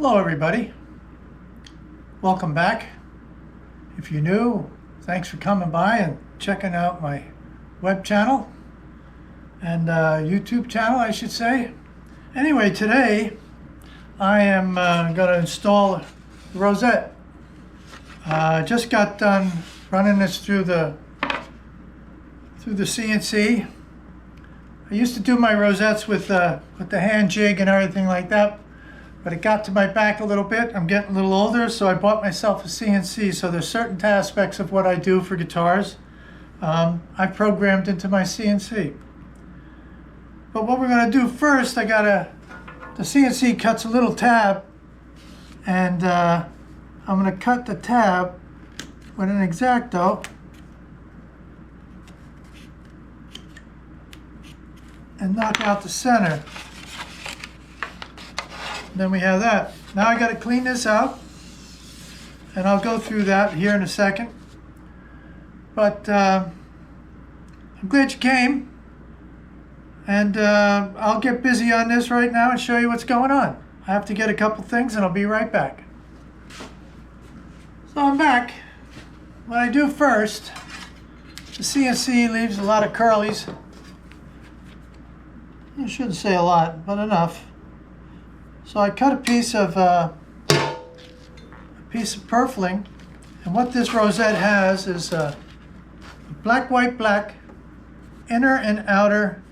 Hello everybody, welcome back. If you're new, thanks for coming by and checking out my web channel and YouTube channel, I should say. Anyway, today I am going to install Rosette. Just got done running this through the CNC. I used to do my rosettes with the hand jig and everything like that, but it got to my back a little bit. I'm getting a little older, so I bought myself a CNC. So there's certain aspects of what I do for guitars I programmed into my CNC. But what we're going to do first, the CNC cuts a little tab, and I'm going to cut the tab with an X-Acto and knock out the center. And then we have that. Now I got to clean this out, and I'll go through that here in a second. But I'm glad you came, and I'll get busy on this right now and show you what's going on. I have to get a couple things and I'll be right back. So I'm back. What I do first, the CNC leaves a lot of curlies. You shouldn't say a lot, but enough. So I cut a piece of purfling, and what this rosette has is black, white, black, inner and outer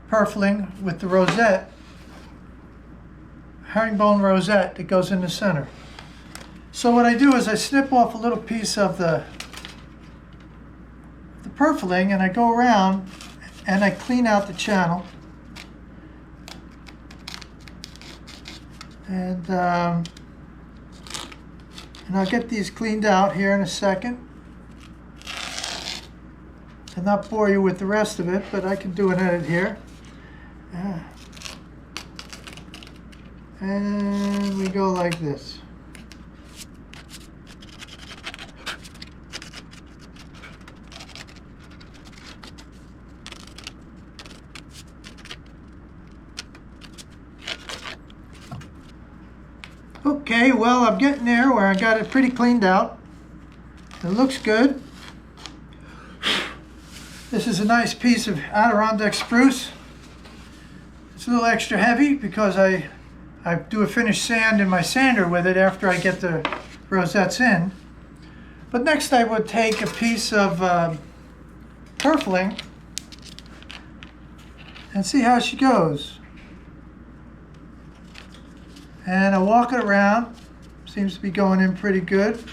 purfling with the rosette, herringbone rosette that goes in the center. So what I do is I snip off a little piece of the purfling, and I go around and I clean out the channel. And I'll get these cleaned out here in a second. I'll not bore you with the rest of it, but I can do an edit here. And we go like this. Okay, well, I'm getting there where I got it pretty cleaned out. It looks good. This is a nice piece of Adirondack spruce. It's a little extra heavy because I do a finished sand in my sander with it after I get the rosettes in. But next I would take a piece of purfling and see how she goes. And I walk it around. Seems to be going in pretty good.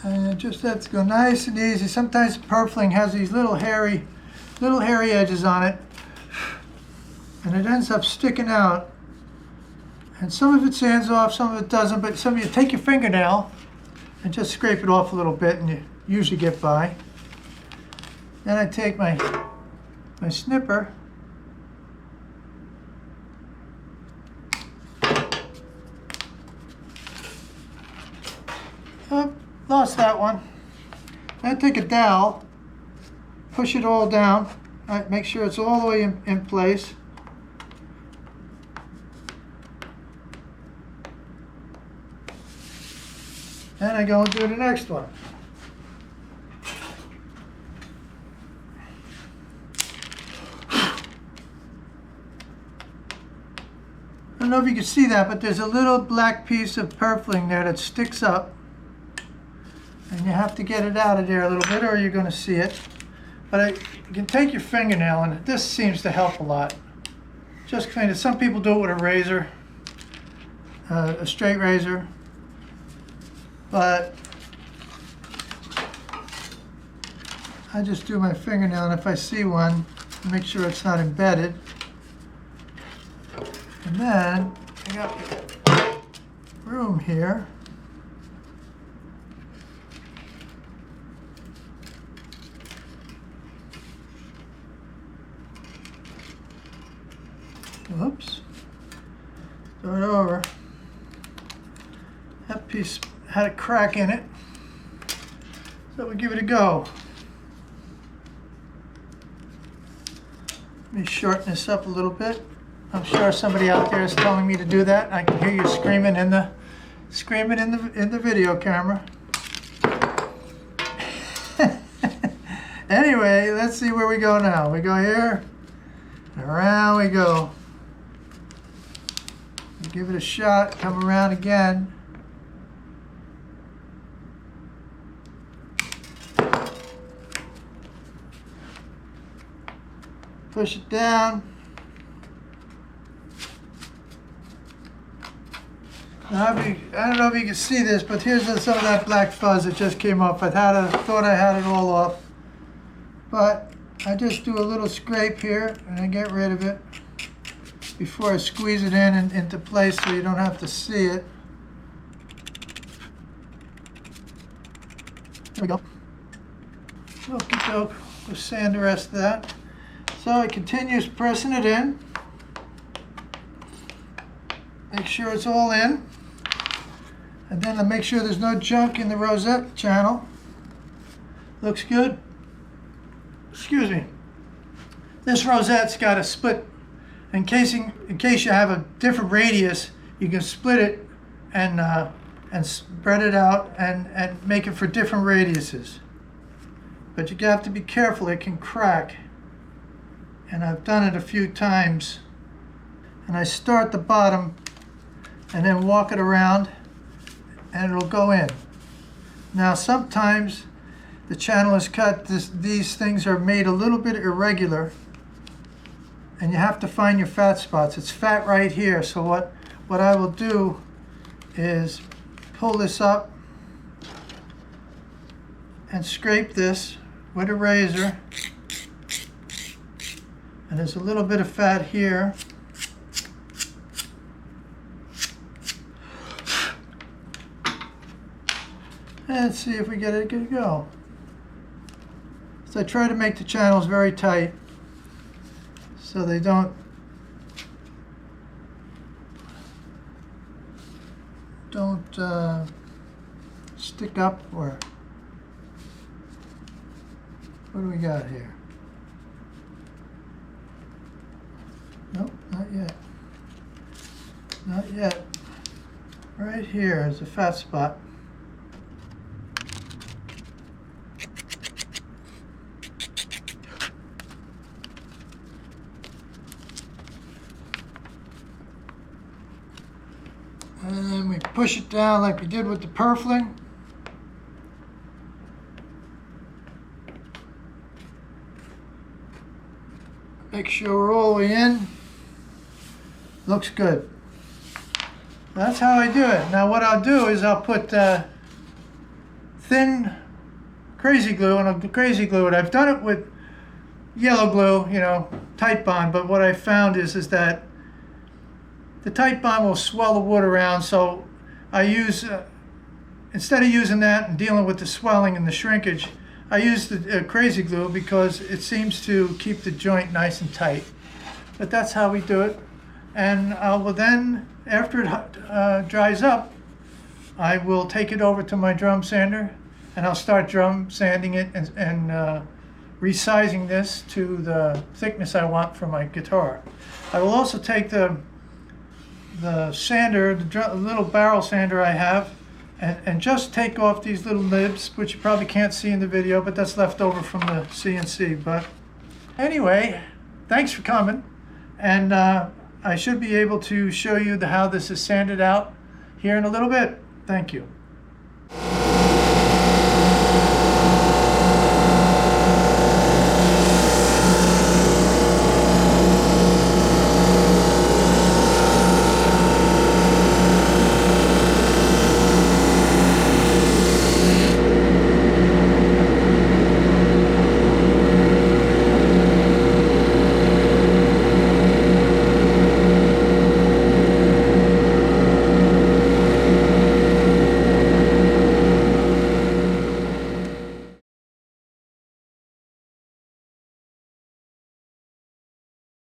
And just that's go nice and easy. Sometimes purfling has these little hairy edges on it, and it ends up sticking out. And some of it sands off, some of it doesn't. But some of you take your fingernail and just scrape it off a little bit, and you usually get by. Then I take my snipper, oh, lost that one. Then I take a dowel, push it all down, right, make sure it's all the way in place. Then I go and do the next one. I don't know if you can see that, but there's a little black piece of purfling there that sticks up. And you have to get it out of there a little bit or you're going to see it. But you can take your fingernail, and this seems to help a lot. Just clean it. Some people do it with a razor, a straight razor. But I just do my fingernail, and if I see one, make sure it's not embedded. And then I got room here. Whoops. Start over. That piece had a crack in it. So we give it a go. Let me shorten this up a little bit. I'm sure somebody out there is telling me to do that. I can hear you screaming in the video camera. Anyway, let's see where we go now. We go here, and around we go. Give it a shot, come around again. Push it down. Now, I don't know if you can see this, but here's some of that black fuzz that just came off. Thought I had it all off. But I just do a little scrape here and I get rid of it before I squeeze it in and into place so you don't have to see it. There we go. Okie doke. We'll sand the rest of that. So it continues pressing it in. Make sure it's all in. And then I make sure there's no junk in the rosette channel. Looks good. Excuse me. This rosette's got a split. In case you have a different radius, you can split it and spread it out and make it for different radiuses. But you have to be careful, it can crack. And I've done it a few times. And I start the bottom and then walk it around and it'll go in. Now sometimes the channel is cut, these things are made a little bit irregular and you have to find your fat spots. It's fat right here, so what I will do is pull this up and scrape this with a razor. And there's a little bit of fat here. And see if we get it to go. So I try to make the channels very tight so they don't stick up. Or what do we got here? Nope, not yet. Not yet. Right here is a fat spot. And then we push it down like we did with the purfling. Make sure we're all the way in. Looks good. That's how I do it. Now what I'll do is I'll put thin crazy glue, and I'll crazy glue it. I've done it with yellow glue, you know, tight bond, but what I found is that the tight bond will swell the wood around, so I use, instead of using that and dealing with the swelling and the shrinkage, I use the crazy glue because it seems to keep the joint nice and tight. But that's how we do it. And I will then, after it dries up, I will take it over to my drum sander and I'll start drum sanding it and resizing this to the thickness I want for my guitar. I will also take the sander, the little barrel sander I have, and just take off these little nibs, which you probably can't see in the video, but that's left over from the CNC. But anyway, thanks for coming, and I should be able to show you how this is sanded out here in a little bit. Thank you.